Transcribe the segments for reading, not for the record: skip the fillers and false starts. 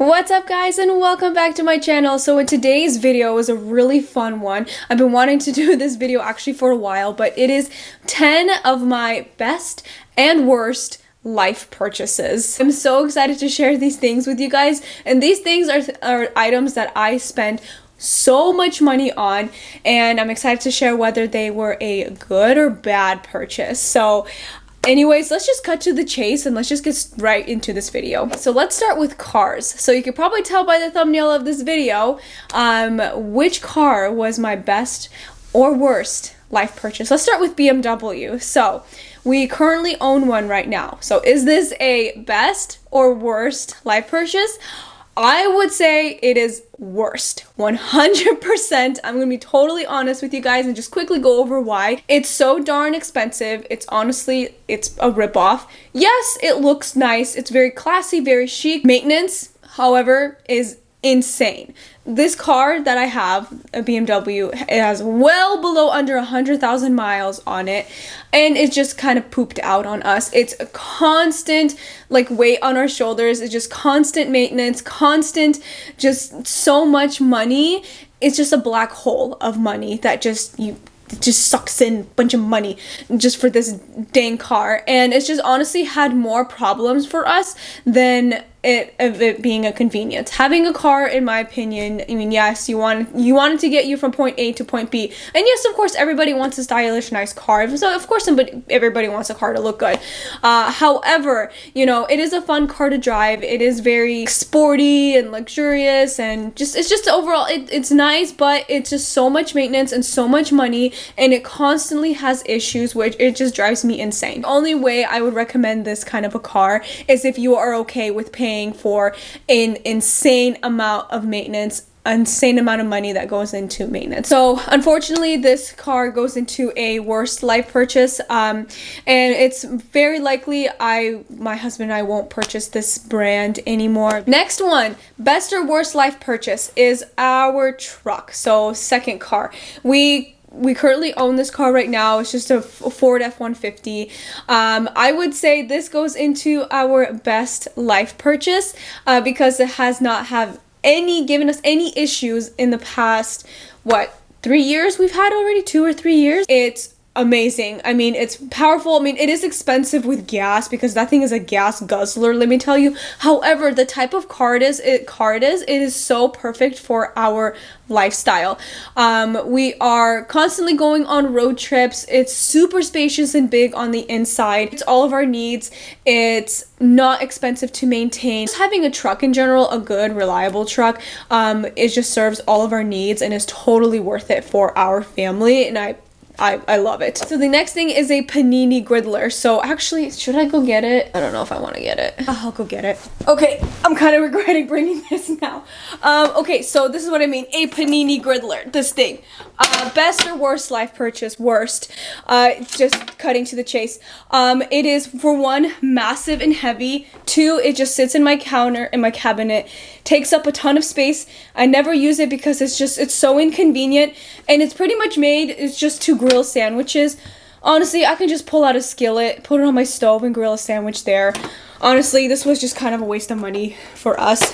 What's up guys, and welcome back to my channel. So in today's video is a really fun one. I've been wanting to do this video actually for a while, but it is 10 of my best and worst life purchases. I'm so excited to share these things with you guys, and these things are items that I spent so much money on, and I'm excited to share whether they were a good or bad purchase. So anyways, let's just cut to the chase and let's just get right into this video. So let's start with cars. So you can probably tell by the thumbnail of this video which car was my best or worst life purchase. Let's start with BMW. So we currently own one right now. So is this a best or worst life purchase? I would say it is worst. 100%. I'm gonna be totally honest with you guys and just quickly go over why. It's so darn expensive. It's a ripoff. Yes, it looks nice. It's very classy, very chic. Maintenance, however, is insane. This car that I have, a BMW, it has well below under 100,000 miles on it, and it just kind of pooped out on us. It's a constant weight on our shoulders. It's just constant maintenance, constant, just so much money. It's just a black hole of money that just sucks in a bunch of money just for this dang car, and it's just honestly had more problems for us than it being a convenience. Having a car, in my opinion, I mean, yes, you want it to get you from point A to point B, and yes, of course, everybody wants a stylish, nice car. So of course, everybody wants a car to look good. However, you know, it is a fun car to drive. It is very sporty and luxurious, and it's just overall, it's nice, but it's just so much maintenance and so much money, and it constantly has issues, which it just drives me insane. The only way I would recommend this kind of a car is if you are okay with paying for an insane amount of maintenance, insane amount of money that goes into maintenance. So unfortunately, this car goes into a worst life purchase, and it's very likely my husband and I won't purchase this brand anymore. Next one, best or worst life purchase, is our truck. So second car. We currently own this car right now. It's just a Ford F-150. I would say this goes into our best life purchase because it has not given us any issues in the past, 3 years we've had already? 2 or 3 years? It's amazing. I mean, it's powerful. I mean, it is expensive with gas because that thing is a gas guzzler, let me tell you. However, the type of car it is so perfect for our lifestyle. We are constantly going on road trips. It's super spacious and big on the inside. It's all of our needs. It's not expensive to maintain. Just having a truck in general, a good, reliable truck, it just serves all of our needs and is totally worth it for our family, and I love it. So the next thing is a panini griddler. So actually, should I go get it? I don't know if I want to get it. I'll go get it. Okay, I'm kind of regretting bringing this now. Okay, so this is what I mean. A panini griddler, this thing. Best or worst life purchase? Worst. Just cutting to the chase. It is, for one, massive and heavy. 2, it just sits in my cabinet, takes up a ton of space. I never use it because it's so inconvenient, and it's pretty much it's just to grill sandwiches. Honestly, I can just pull out a skillet, put it on my stove, and grill a sandwich there. Honestly, this was just kind of a waste of money for us.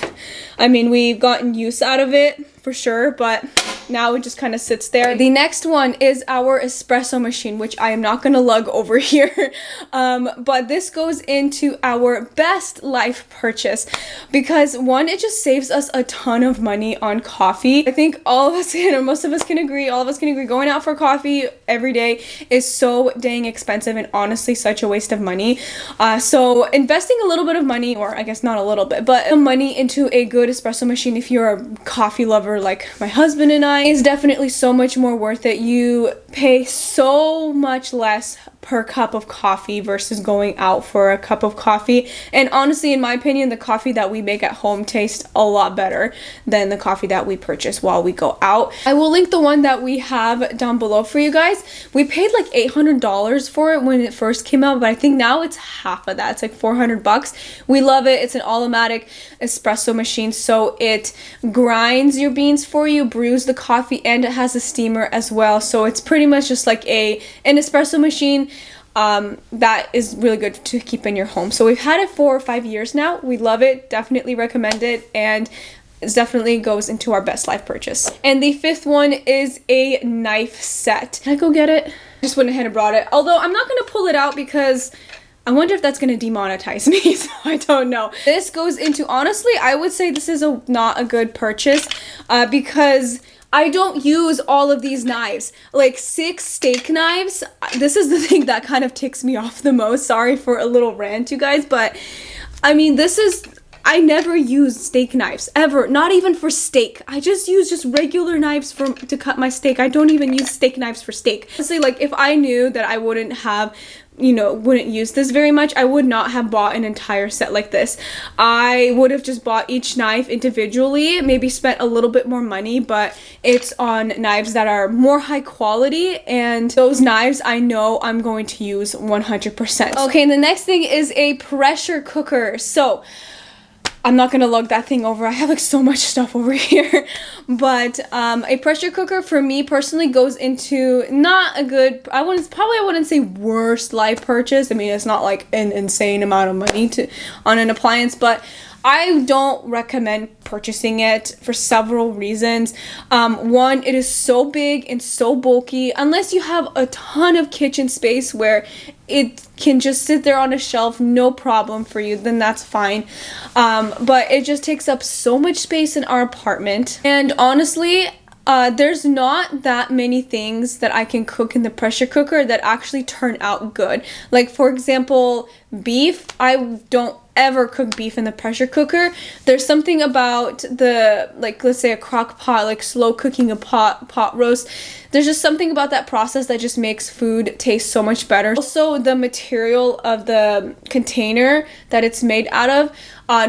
I mean, we've gotten use out of it for sure, but now it just kind of sits there. The next one is our espresso machine, which I am not going to lug over here. But this goes into our best life purchase because, one, it just saves us a ton of money on coffee. I think all of us, most of us can agree, going out for coffee every day is so dang expensive and honestly such a waste of money. So investing a little bit of money, or I guess not a little bit, but money into a good espresso machine, if you're a coffee lover like my husband and I, is definitely so much more worth it. You pay so much less per cup of coffee versus going out for a cup of coffee. And honestly, in my opinion, the coffee that we make at home tastes a lot better than the coffee that we purchase while we go out. I will link the one that we have down below for you guys. We paid like $800 for it when it first came out, but I think now it's half of that. It's like $400. We love it. It's an automatic espresso machine, so it grinds your beans for you, brews the coffee, and it has a steamer as well. So it's pretty much just like an espresso machine that is really good to keep in your home. So we've had it for 5 years now. We love it, definitely recommend it, and it definitely goes into our best life purchase. And the fifth one is a knife set. Can I go get it? I just went ahead and brought it. Although I'm not gonna pull it out because I wonder if that's gonna demonetize me, so I don't know. This goes into, honestly, I would say this is not a good purchase because I don't use all of these knives. Like 6 steak knives, this is the thing that kind of ticks me off the most. Sorry for a little rant, you guys, but I mean, I never use steak knives, ever. Not even for steak. I just use regular knives to cut my steak. I don't even use steak knives for steak. Honestly, like if I knew that I wouldn't use this very much, I would not have bought an entire set like this. I would have just bought each knife individually, maybe spent a little bit more money, but it's on knives that are more high quality, and those knives I know I'm going to use 100%. Okay, and the next thing is a pressure cooker. So I'm not gonna lug that thing over. I have like so much stuff over here. But a pressure cooker for me personally goes into not a good, I wouldn't say worst life purchase. I mean, it's not like an insane amount of money on an appliance, but I don't recommend purchasing it for several reasons. One, it is so big and so bulky. Unless you have a ton of kitchen space where it can just sit there on a shelf, no problem for you, then that's fine. But it just takes up so much space in our apartment. And honestly, there's not that many things that I can cook in the pressure cooker that actually turn out good. Like, for example, beef. I don't ever cook beef in the pressure cooker. There's something about let's say a crock pot, like slow cooking a pot roast. There's just something about that process that just makes food taste so much better. Also, the material of the container that it's made out of,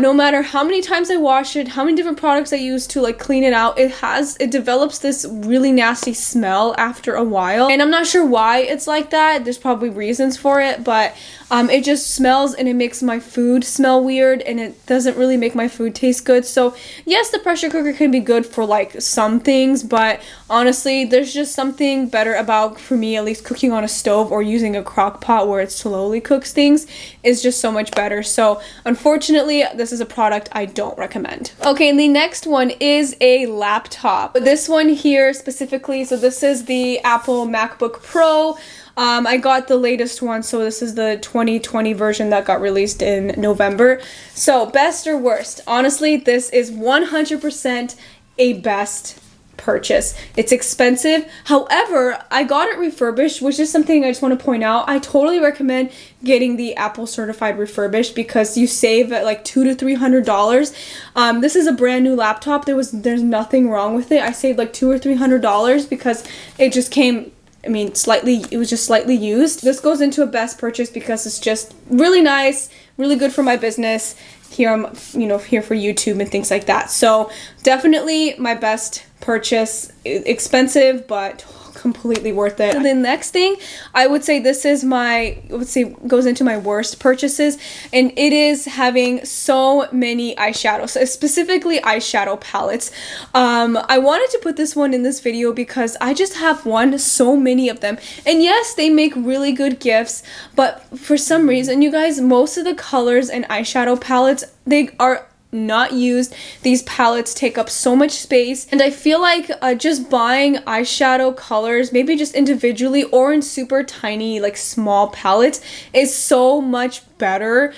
no matter how many times I wash it, how many different products I use to like clean it out, it develops this really nasty smell after a while. And I'm not sure why it's like that. There's probably reasons for it, but it just smells and it makes my food smell weird, and it doesn't really make my food taste good. So yes, the pressure cooker can be good for like some things, but honestly, there's just something better about, for me at least, cooking on a stove or using a crock pot where it slowly cooks things is just so much better. So unfortunately, this is a product I don't recommend. Okay, and the next one is a laptop. This one here specifically, so this is the Apple MacBook Pro. I got the latest one, so this is the 2020 version that got released in November. So best or worst? Honestly, this is 100% a best purchase. It's expensive. However, I got it refurbished, which is something I just want to point out. I totally recommend getting the Apple certified refurbished because you save at like $200 to $300. This is a brand new laptop. There's nothing wrong with it. I saved like $200 or $300 because it just came, it was just slightly used. This goes into a best purchase because it's just really nice, really good for my business. Here I'm, here for YouTube and things like that. So definitely my best purchase. Expensive, but completely worth it. And the next thing, I would say goes into my worst purchases, and it is having so many eyeshadows, specifically eyeshadow palettes. I wanted to put this one in this video because I just have so many of them, and yes, they make really good gifts, but for some reason, you guys, most of the colors and eyeshadow palettes, they are not used. These palettes take up so much space, and I feel like just buying eyeshadow colors, maybe just individually or in super tiny, like small palettes, is so much better,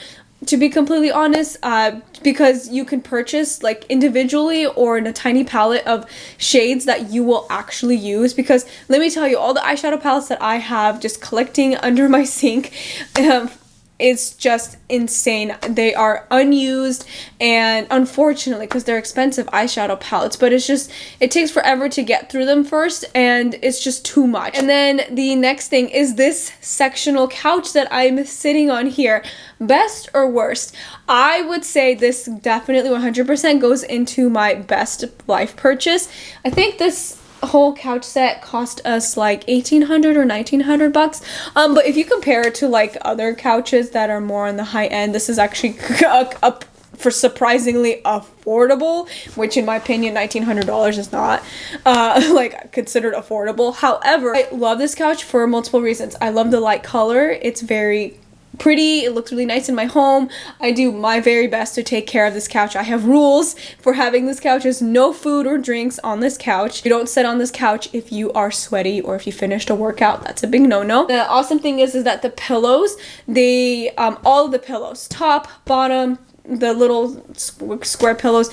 to be completely honest, because you can purchase like individually or in a tiny palette of shades that you will actually use. Because let me tell you, all the eyeshadow palettes that I have just collecting under my sink, it's just insane. They are unused, and unfortunately, because they're expensive eyeshadow palettes, but it takes forever to get through them first, and it's just too much. And then the next thing is this sectional couch that I'm sitting on here. Best or worst? I would say this definitely 100% goes into my best life purchase. I think this whole couch set cost us like $1,800 or $1,900. But if you compare it to like other couches that are more on the high end, this is actually for surprisingly affordable, which in my opinion $1,900 is not like considered affordable. However, I love this couch for multiple reasons. I love the light color. It's very pretty. It looks really nice in my home. I do my very best to take care of this couch. I have rules for having this couch. There's no food or drinks on this couch. You don't sit on this couch if you are sweaty or if you finished a workout. That's a big no-no. The awesome thing is that the pillows, they all of the pillows, top, bottom, the little square pillows,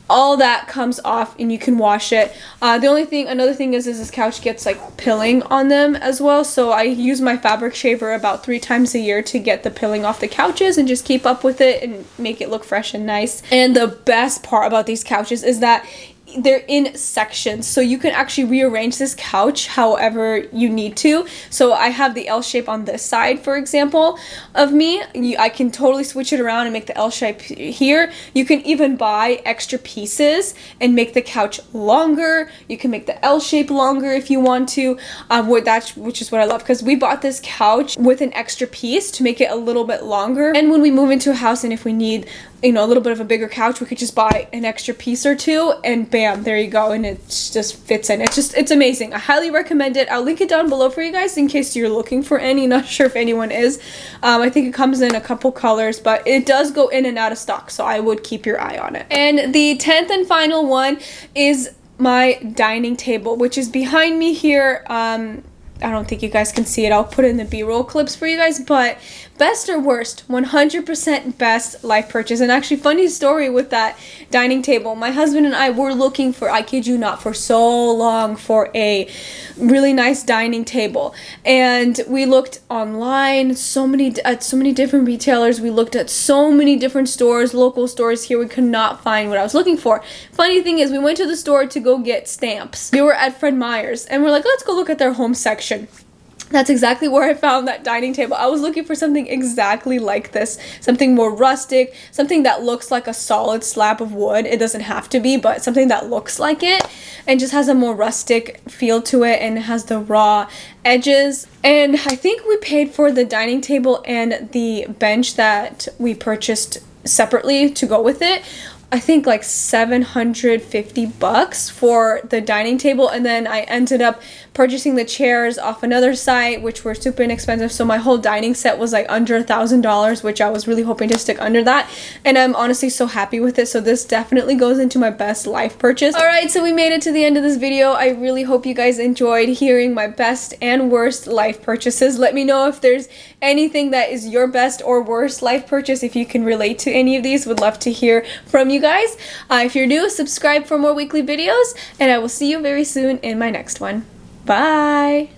all that comes off and you can wash it. Another thing is this couch gets like pilling on them as well. So I use my fabric shaver about 3 times a year to get the pilling off the couches and just keep up with it and make it look fresh and nice. And the best part about these couches is that they're in sections, so you can actually rearrange this couch however you need to. So I have the L shape on this side, for example, of me. I can totally switch it around and make the L shape here. You can even buy extra pieces and make the couch longer. You can make the L shape longer if you want to, which is what I love, because we bought this couch with an extra piece to make it a little bit longer. And when we move into a house and if we need, you know, a little bit of a bigger couch, we could just buy an extra piece or two and bam, there you go, and it just fits in. It's amazing. I highly recommend it. I'll link it down below for you guys in case you're looking for any. Not sure if anyone is. I think it comes in a couple colors, but it does go in and out of stock, so I would keep your eye on it. And the 10th and final one is my dining table, which is behind me here. I don't think you guys can see it. I'll put in the B-roll clips for you guys, but best or worst, 100% best life purchase. And actually, funny story with that dining table. My husband and I were looking for, I kid you not, for so long for a really nice dining table. And we looked online, at so many different retailers. We looked at so many different stores, local stores here. We could not find what I was looking for. Funny thing is, we went to the store to go get stamps. We were at Fred Meyer's and we're like, let's go look at their home section. That's exactly where I found that dining table. I was looking for something exactly like this, something more rustic, something that looks like a solid slab of wood. It doesn't have to be, but something that looks like it and just has a more rustic feel to it and has the raw edges. And I think we paid for the dining table and the bench that we purchased separately to go with it, I think like $750 for the dining table, and then I ended up purchasing the chairs off another site, which were super inexpensive. So my whole dining set was like under $1,000, which I was really hoping to stick under that, and I'm honestly so happy with it. So this definitely goes into my best life purchase. All right, so we made it to the end of this video. I really hope you guys enjoyed hearing my best and worst life purchases. Let me know if there's anything that is your best or worst life purchase, if you can relate to any of these. Would love to hear from you guys. If you're new, subscribe for more weekly videos, and I will see you very soon in my next one. Bye!